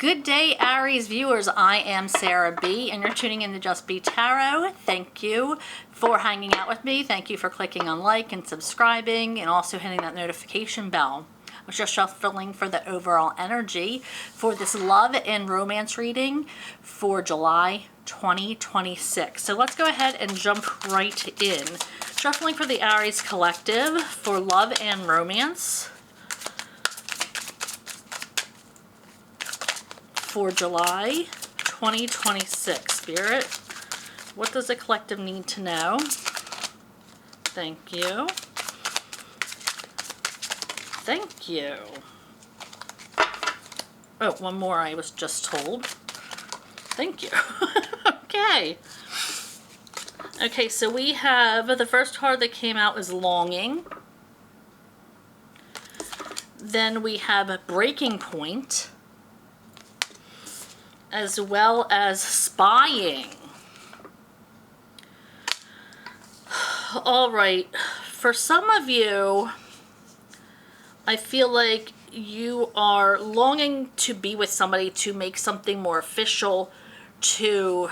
Good day, Aries viewers. I am Sarah B, and you're tuning in to Just Be Tarot. Thank you for hanging out with me. Thank you for clicking on like and subscribing and also hitting that notification bell. I was just shuffling for the overall energy for this love and romance reading for July 2026. So let's go ahead and jump right in. Shuffling for the Aries collective for love and romance for July 2026. Spirit, what does the collective need to know? Thank you. Thank you. Oh, one more I was just told. Thank you. Okay. Okay, so we have, the first card that came out is Longing. Then we have a Breaking Point, as well as Spying. All right, for some of you, I feel like you are longing to be with somebody, to make something more official, to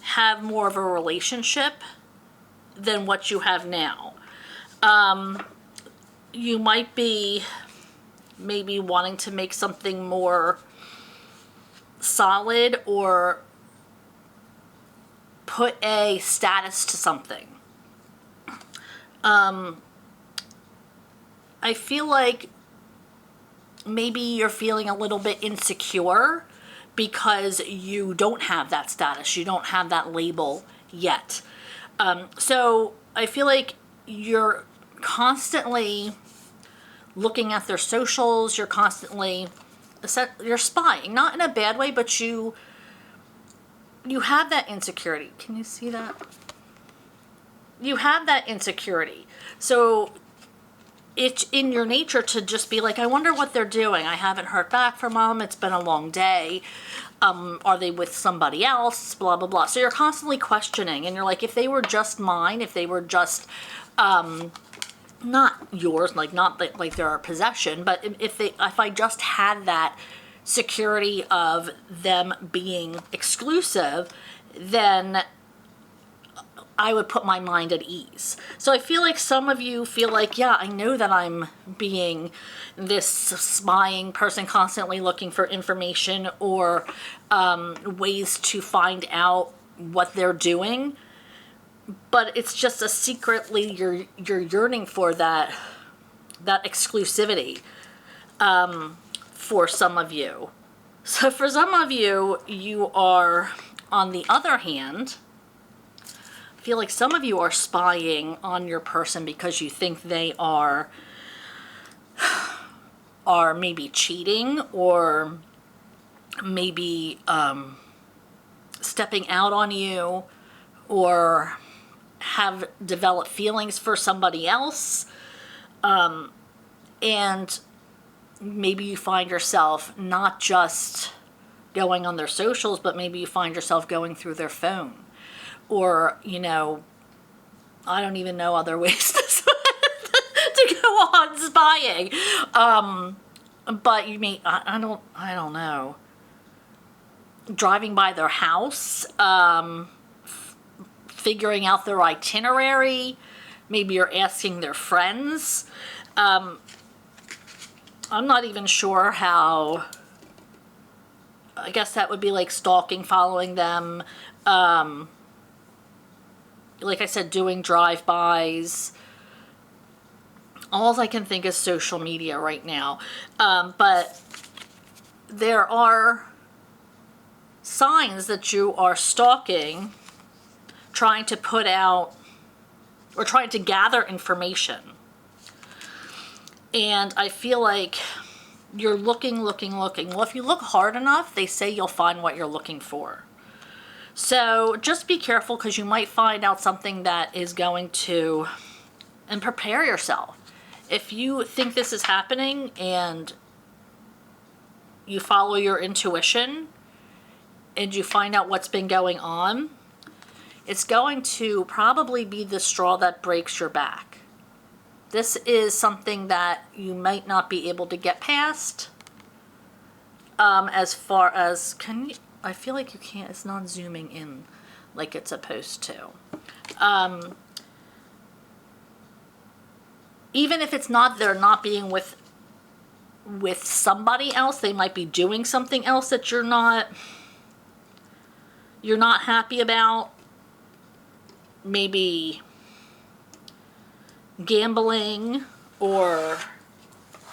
have more of a relationship than what you have now. You might be maybe wanting to make something more solid or put a status to something. I feel like maybe you're feeling a little bit insecure because you don't have that status. You don't have that label yet. So I feel like you're constantly looking at their socials. You're constantly, you're spying, not in a bad way, but you have that insecurity. Can you see that? You have that insecurity. So it's in your nature to just be like, I wonder what they're doing. I haven't heard back from them. It's been a long day. Are they with somebody else? Blah, blah, blah. So you're constantly questioning, and you're like, if they were just mine, if they were just not yours, like not like they're a possession, but if I just had that security of them being exclusive, then I would put my mind at ease. So I feel like some of you feel like, yeah, I know that I'm being this spying person, constantly looking for information or ways to find out what they're doing. But it's just a secretly you're yearning for that exclusivity for some of you. So for some of you, you are, on the other hand, I feel like some of you are spying on your person because you think they are maybe cheating or maybe stepping out on you or have developed feelings for somebody else. And maybe you find yourself not just going on their socials, but maybe you find yourself going through their phone. Or, you know, I don't even know other ways to go on spying. But you may, I don't know. Driving by their house, figuring out their itinerary. Maybe you're asking their friends. I'm not even sure how. I guess that would be like stalking, following them. Like I said, doing drive-bys. All I can think is social media right now. But there are signs that you are stalking, trying to put out or trying to gather information. And I feel like you're looking. Well, if you look hard enough, they say you'll find what you're looking for. So just be careful, because you might find out something that is going to, and prepare yourself. If you think this is happening and you follow your intuition and you find out what's been going on, it's going to probably be the straw that breaks your back. This is something that you might not be able to get past. As far as, I feel like you can't, it's not zooming in like it's supposed to. Even if it's not, they're not being with somebody else, they might be doing something else that you're not happy about. Maybe gambling or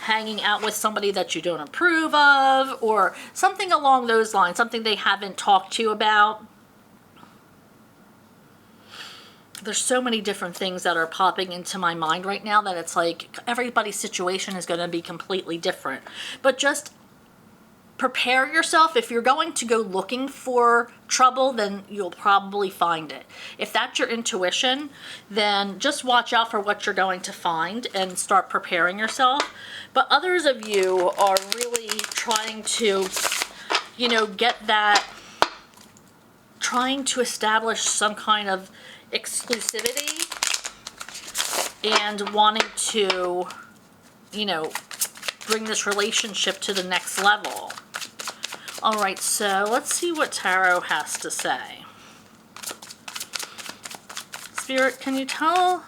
hanging out with somebody that you don't approve of, or something along those lines, something they haven't talked to you about. There's so many different things that are popping into my mind right now that it's like everybody's situation is going to be completely different. But just prepare yourself. If you're going to go looking for trouble, then you'll probably find it. If that's your intuition, then just watch out for what you're going to find and start preparing yourself. But others of you are really trying to, get that, trying to establish some kind of exclusivity and wanting to, bring this relationship to the next level. All right, so let's see what Tarot has to say. Spirit, can you tell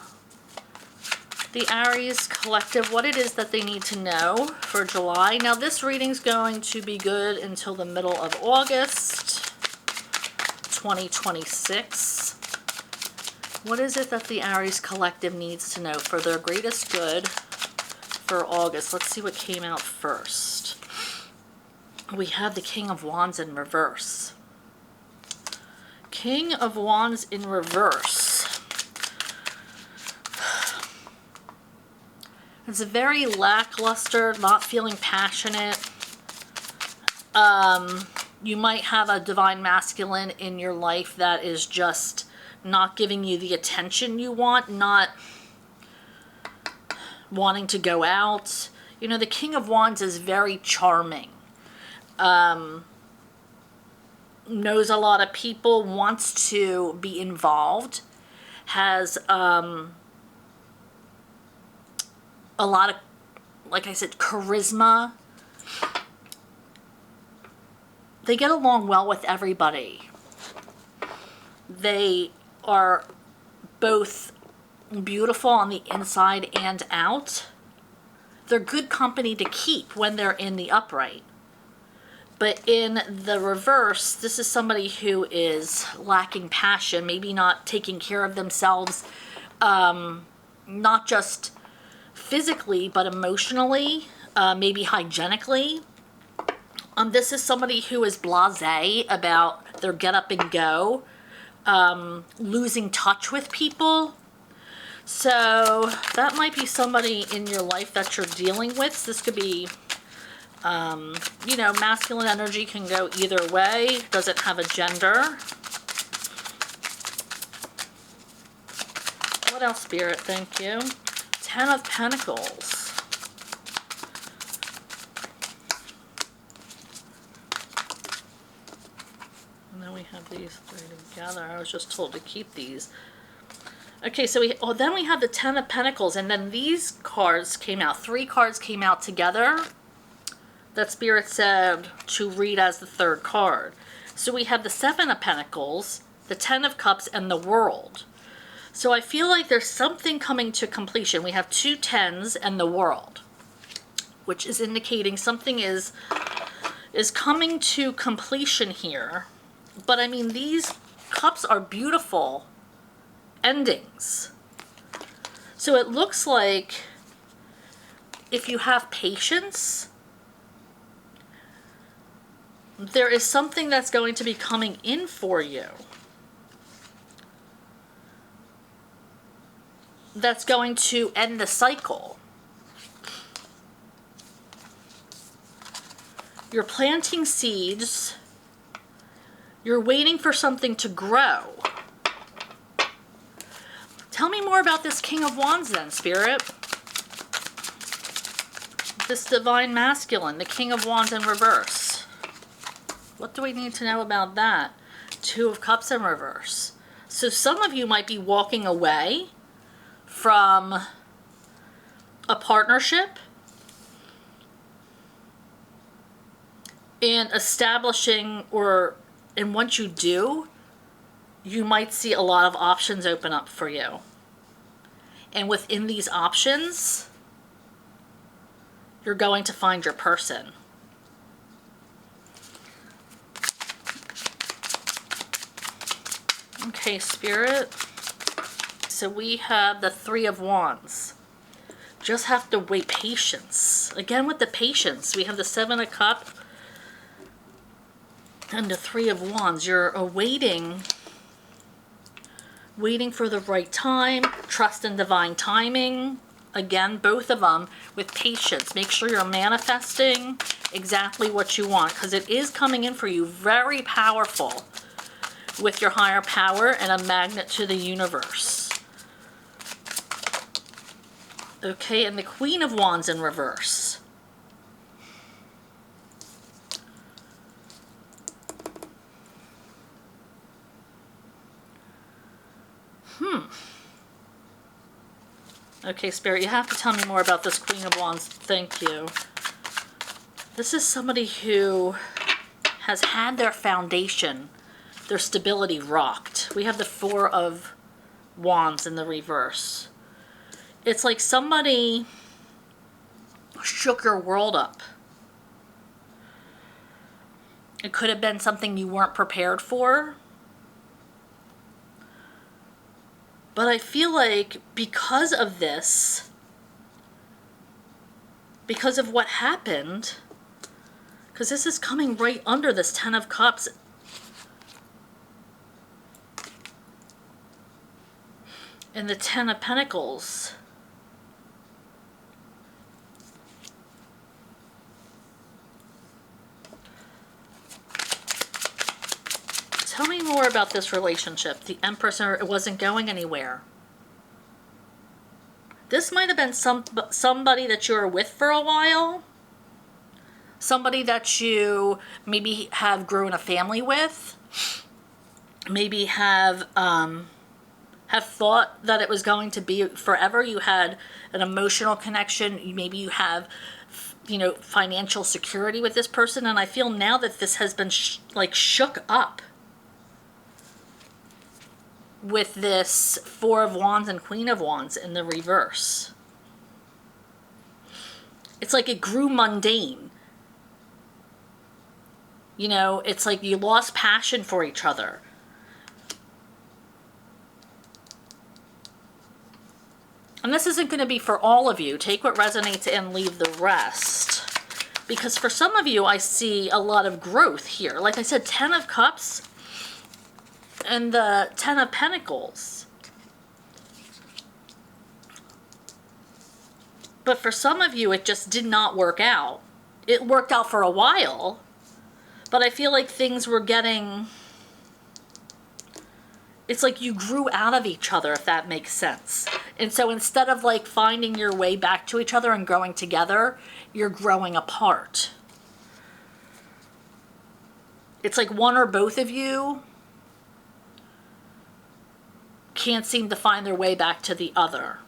the Aries collective what it is that they need to know for July? Now, this reading's going to be good until the middle of August 2026. What is it that the Aries collective needs to know for their greatest good for August? Let's see what came out first. We have the King of Wands in reverse. King of Wands in reverse. It's a very lackluster, not feeling passionate. You might have a divine masculine in your life that is just not giving you the attention you want, not wanting to go out. The King of Wands is very charming. Knows a lot of people, wants to be involved, has a lot of, like I said, charisma. They get along well with everybody. They are both beautiful on the inside and out. They're good company to keep when they're in the upright. But in the reverse, this is somebody who is lacking passion, maybe not taking care of themselves, not just physically, but emotionally, maybe hygienically. This is somebody who is blasé about their get up and go, losing touch with people. So that might be somebody in your life that you're dealing with. This could be, masculine energy can go either way. Doesn't have a gender. What else, Spirit? Thank you. Ten of Pentacles. And then we have these three together. I was just told to keep these. Okay, so then we have the Ten of Pentacles, and then these cards came out. Three cards came out together that Spirit said to read as the third card. So we have the Seven of Pentacles, the Ten of Cups, and the World. So I feel like there's something coming to completion. We have two tens and the World, which is indicating something is coming to completion here. But I mean, these cups are beautiful endings. So it looks like if you have patience, there is something that's going to be coming in for you that's going to end the cycle. You're planting seeds. You're waiting for something to grow. Tell me more about this King of Wands then, Spirit. This divine masculine, the King of Wands in reverse. What do we need to know about that? Two of Cups in reverse. So some of you might be walking away from a partnership. and establishing, and once you do, you might see a lot of options open up for you. And within these options, you're going to find your person. Okay, Spirit. So we have the Three of Wands. Just have to wait. Patience. Again with the patience. We have the Seven of Cups and the Three of Wands. You're awaiting, waiting for the right time. Trust in divine timing. Again, both of them with patience. Make sure you're manifesting exactly what you want, because it is coming in for you very powerful with your higher power and a magnet to the universe. Okay, and the Queen of Wands in reverse. Okay, Spirit, you have to tell me more about this Queen of Wands. Thank you. This is somebody who has had their foundation, their stability rocked. We have the Four of Wands in the reverse. It's like somebody shook your world up. It could have been something you weren't prepared for. But I feel like because of this, because of what happened, because this is coming right under this Ten of Cups and the Ten of Pentacles. Tell me more about this relationship. The Empress, it wasn't going anywhere. This might have been somebody that you were with for a while. Somebody that you maybe have grown a family with. Maybe have thought that it was going to be forever. You had an emotional connection. Maybe you have, financial security with this person. And I feel now that this has been shook up with this Four of Wands and Queen of Wands in the reverse. It's like it grew mundane. It's like you lost passion for each other. And this isn't going to be for all of you. Take what resonates and leave the rest. Because for some of you, I see a lot of growth here. Like I said, Ten of Cups and the Ten of Pentacles. But for some of you, it just did not work out. It worked out for a while, but I feel like things were getting... It's like you grew out of each other, if that makes sense. And so instead of finding your way back to each other and growing together, you're growing apart. It's like one or both of you can't seem to find their way back to the other.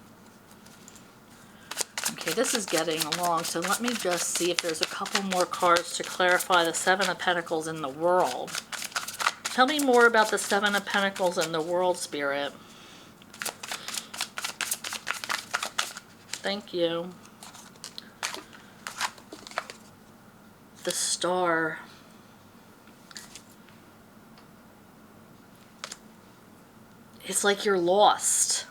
Okay, this is getting long, so let me just see if there's a couple more cards to clarify the Seven of Pentacles in the world. Tell me more about the Seven of Pentacles in the world, Spirit. Thank you. The Star. It's like you're lost.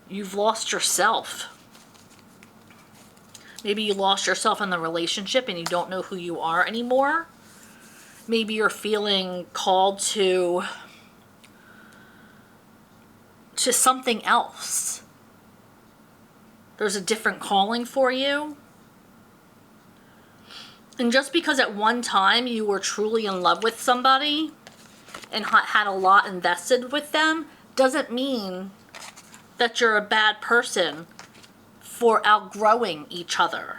You've lost yourself. Maybe you lost yourself in the relationship and you don't know who you are anymore. Maybe you're feeling called to something else. There's a different calling for you. And just because at one time you were truly in love with somebody and had a lot invested with them, doesn't mean that you're a bad person for outgrowing each other.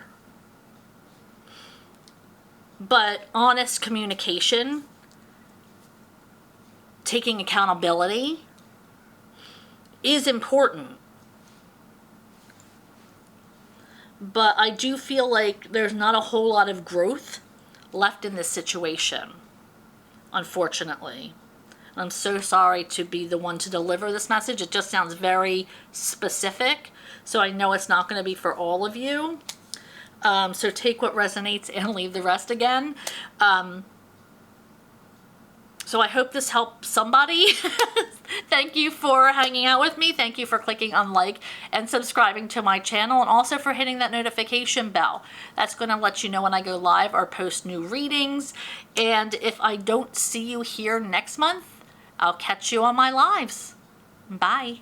But honest communication, taking accountability is important. but I do feel like there's not a whole lot of growth left in this situation, unfortunately. I'm so sorry to be the one to deliver this message. It just sounds very specific, so I know it's not going to be for all of you. So take what resonates and leave the rest again. So I hope this helped somebody. Thank you for hanging out with me. Thank you for clicking on like and subscribing to my channel, and also for hitting that notification bell. That's going to let you know when I go live or post new readings. And if I don't see you here next month, I'll catch you on my lives. Bye.